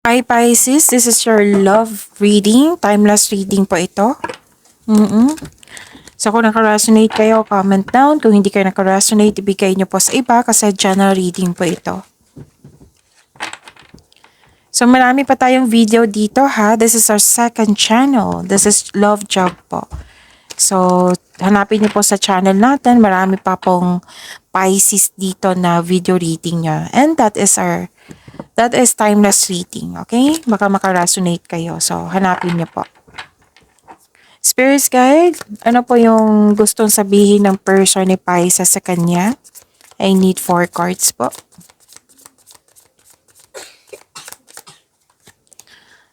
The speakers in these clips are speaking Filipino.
Hi Pisces, this is your love reading, timeless reading po ito. So kung naka-resonate kayo, comment down. Kung hindi kayo naka-resonate, ibigay nyo po sa iba kasi general reading po ito. So marami pa tayong video dito ha. This is our second channel. This is Love Job po. So hanapin nyo po sa channel natin. Marami pa pong Pisces dito na video reading nyo. And that is timeless reading, okay? Baka maka-resonate kayo. So, hanapin niyo po. Spirits guide, ano po yung gustong sabihin ng person ni Pisces sa kanya? I need 4 cards po.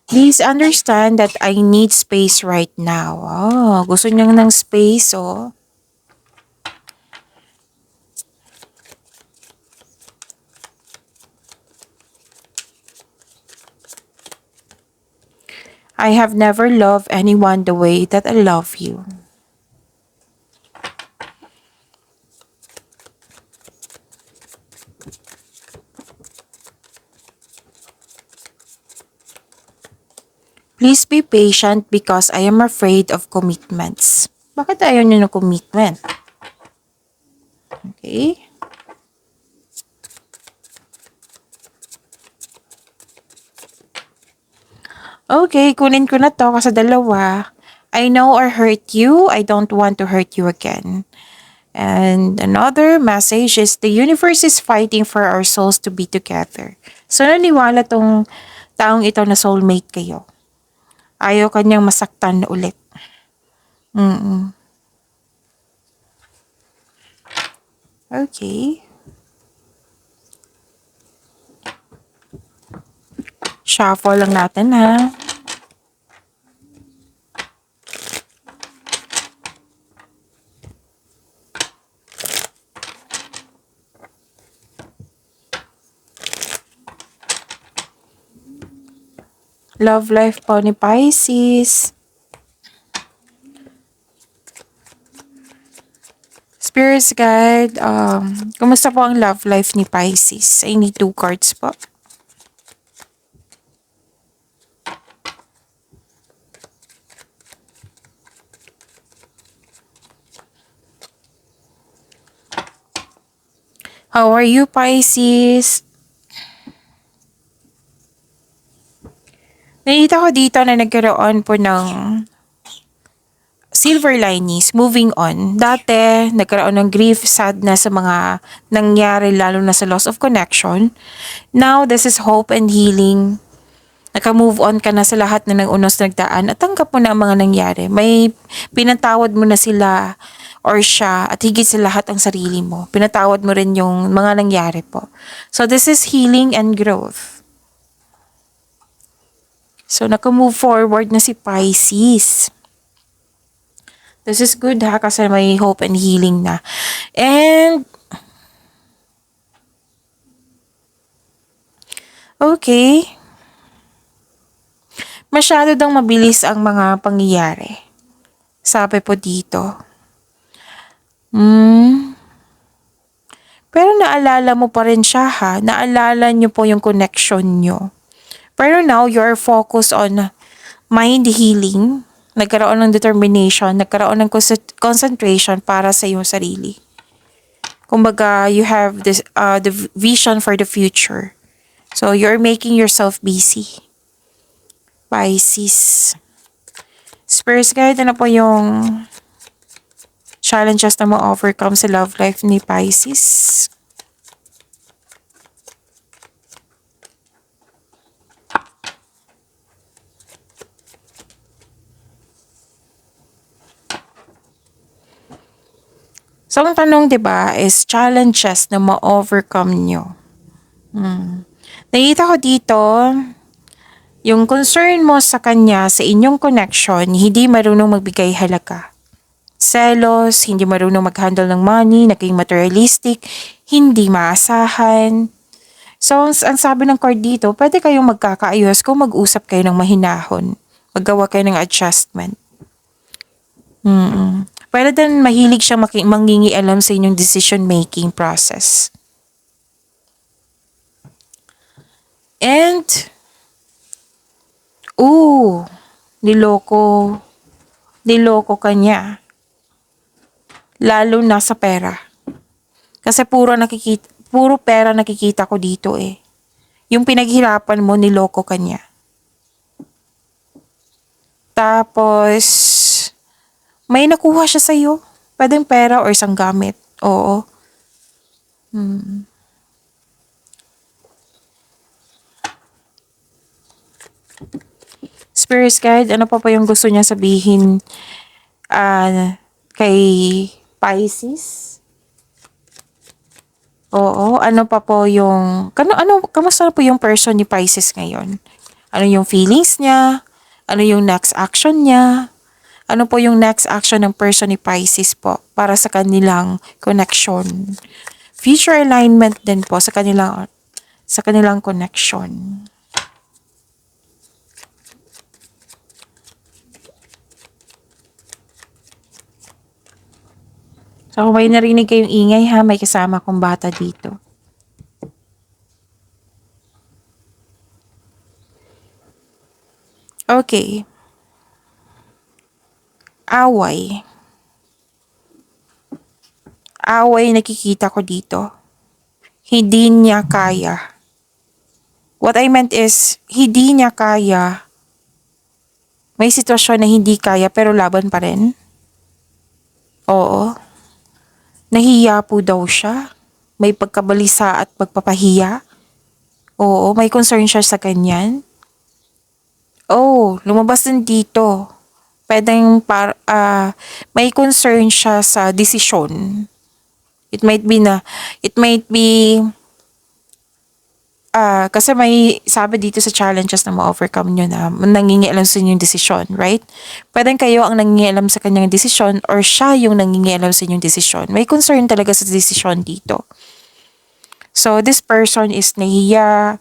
Please understand that I need space right now. Oh, gusto niyo ng space, oh. I have never loved anyone the way that I love you. Please be patient because I am afraid of commitments. Bakit ayaw niyo ng commitment? Okay. Okay, kunin ko na to kasi dalawa. I know I hurt you. I don't want to hurt you again. And another message is the universe is fighting for our souls to be together. So naniwala tong taong ito na soulmate kayo. Ayaw kanyang masaktan ulit. Okay. Shuffle lang natin ha. Love life po ni Pisces. Spirits guide, kumusta po ang love life ni Pisces? I need 2 cards po. How are you, Pisces? Nakita ko dito na nagkaroon po ng silver linings, moving on. Dati, nagkaroon ng grief, sadness sa mga nangyari, lalo na sa loss of connection. Now, this is hope and healing. Naka-move on ka na sa lahat na nag-unos nagdaan at tanggap mo na ang mga nangyari. May pinatawad mo na sila or siya at higit sa lahat ang sarili mo. Pinatawad mo rin yung mga nangyari po. So, this is healing and growth. So, naka-move forward na si Pisces. This is good ha, kasi may hope and healing na. And, okay. Masyado daw mabilis ang mga pangyayari. Sabi po dito. Pero naalala mo pa rin siya ha. Naalala niyo po yung connection niyo. Pero now, you're focused on mind healing. Nagkaroon ng determination. Nagkaroon ng concentration para sa iyong sarili. Kumbaga, you have this, the vision for the future. So, you're making yourself busy. Pisces. Spirits guide, ano po yung challenges na ma-overcome sa love life ni Pisces? So, ang tanong, di ba, is challenges na ma-overcome nyo. Nakita ko dito, yung concern mo sa kanya, sa inyong connection, hindi marunong magbigay halaga. Selos, hindi marunong mag-handle ng money, naging materialistic, hindi maasahan. So, ang sabi ng card dito, pwede kayong magkakaayos kung mag-usap kayo ng mahinahon. Maggawa kayo ng adjustment. Pwede din mahilig siya mangingialam sa inyong decision-making process. And, Oo, niloko, niloko ka niya. Lalo na sa pera. Kasi puro pera nakikita ko dito eh. Yung pinaghirapan mo, niloko ka niya. Tapos, may nakuha siya sa'yo. Pwedeng pera or isang gamit. Oo. Spirit guide, ano pa yung gusto niya sabihin kay Pisces? Oo, ano pa po yung, kamusta na po yung person ni Pisces ngayon? Ano yung feelings niya? Ano yung next action niya? Ano po yung next action ng person ni Pisces po para sa kanilang connection? Future alignment din po sa kanilang connection. So, kung may narinig kayong ingay ha, may kasama kong bata dito. Okay. Away. Away nakikita ko dito. Hindi niya kaya. What I meant is, hindi niya kaya. May sitwasyon na hindi kaya pero laban pa rin. Oo. Nahiya po daw siya. May pagkabalisa at pagpapahiya. Oo, may concern siya sa ganyan. Oh, lumabas din dito. May concern siya sa desisyon. It might be, kasi may sabi dito sa challenges na ma-overcome nyo na nangingialam sa inyong desisyon, right? Pwedeng kayo ang nangingialam sa kanyang desisyon or siya yung nangingialam sa inyong desisyon. May concern talaga sa desisyon dito. So, this person is nahiya,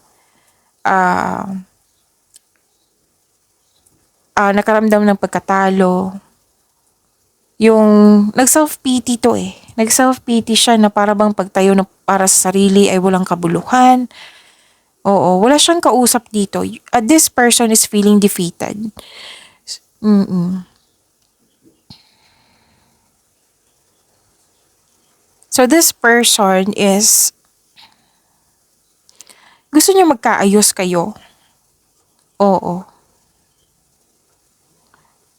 nakaramdam ng pagkatalo. Yung nag-self-pity to eh. Nag-self-pity siya na para bang pagtayo na para sa sarili ay walang kabuluhan. Oo, wala siyang kausap dito. This person is feeling defeated. So this person is gusto niya magkaayos kayo. Oo.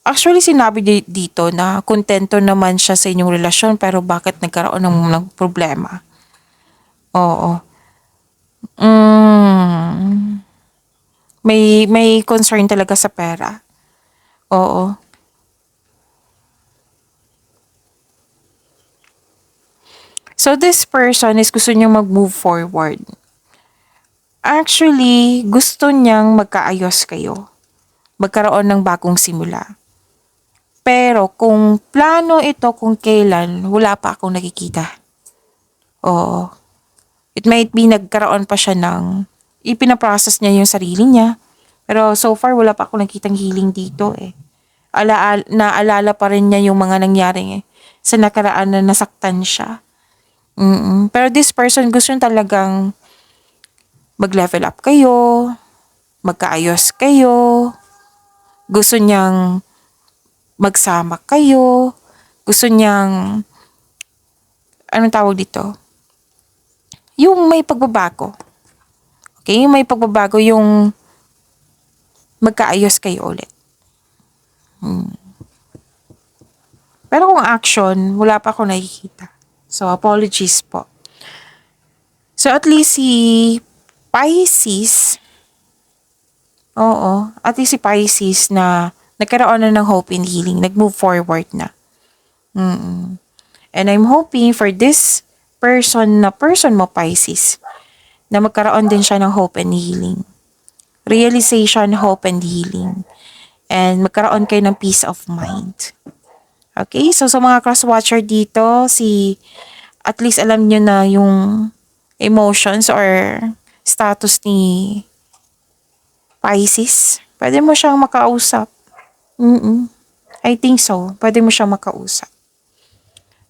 Actually, sinabi dito na kontento naman siya sa inyong relasyon pero bakit nagkaroon ng problema? Oo. May concern talaga sa pera. Oo. So this person is gusto niyang mag-move forward. Actually, gusto niyang magkaayos kayo. Magkaroon ng bagong simula. Pero kung plano ito kung kailan, wala pa akong nakikita. Oo. It might be nagkaroon pa siya ipinaprocess niya yung sarili niya. Pero so far, wala pa akong nakitang healing dito eh. Naalala pa rin niya yung mga nangyari sa nakaraan na nasaktan siya. Pero this person gusto niya talagang mag-level up kayo, magkaayos kayo, gusto niyang magsama kayo, gusto niyang, anong tawag dito? Yung may pagbabago. Okay? May pagbabago yung magkaayos kayo ulit. Pero kung action, wala pa ako nakikita. So, apologies po. So, at least si Pisces, at least si Pisces na nagkaroon na ng hope and healing, nag-move forward na. And I'm hoping for this person mo Pisces, na magkaroon din siya ng hope and healing. Realization, hope and healing. And magkaroon kayo ng peace of mind. Okay, so sa mga cross-watcher dito, at least alam nyo na yung emotions or status ni Pisces. Pwede mo siyang makausap. I think so. Pwede mo siyang makausap.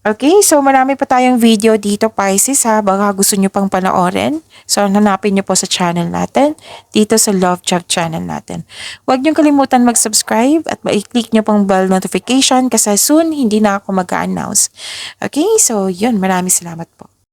Okay, so marami pa tayong video dito, Pisces ha. Baka gusto nyo pang panoorin. So hanapin nyo po sa channel natin, dito sa Love Job channel natin. Huwag nyo kalimutan mag-subscribe at i-click nyo pang bell notification kasi soon hindi na ako mag-announce. Okay, so yun, maraming salamat po.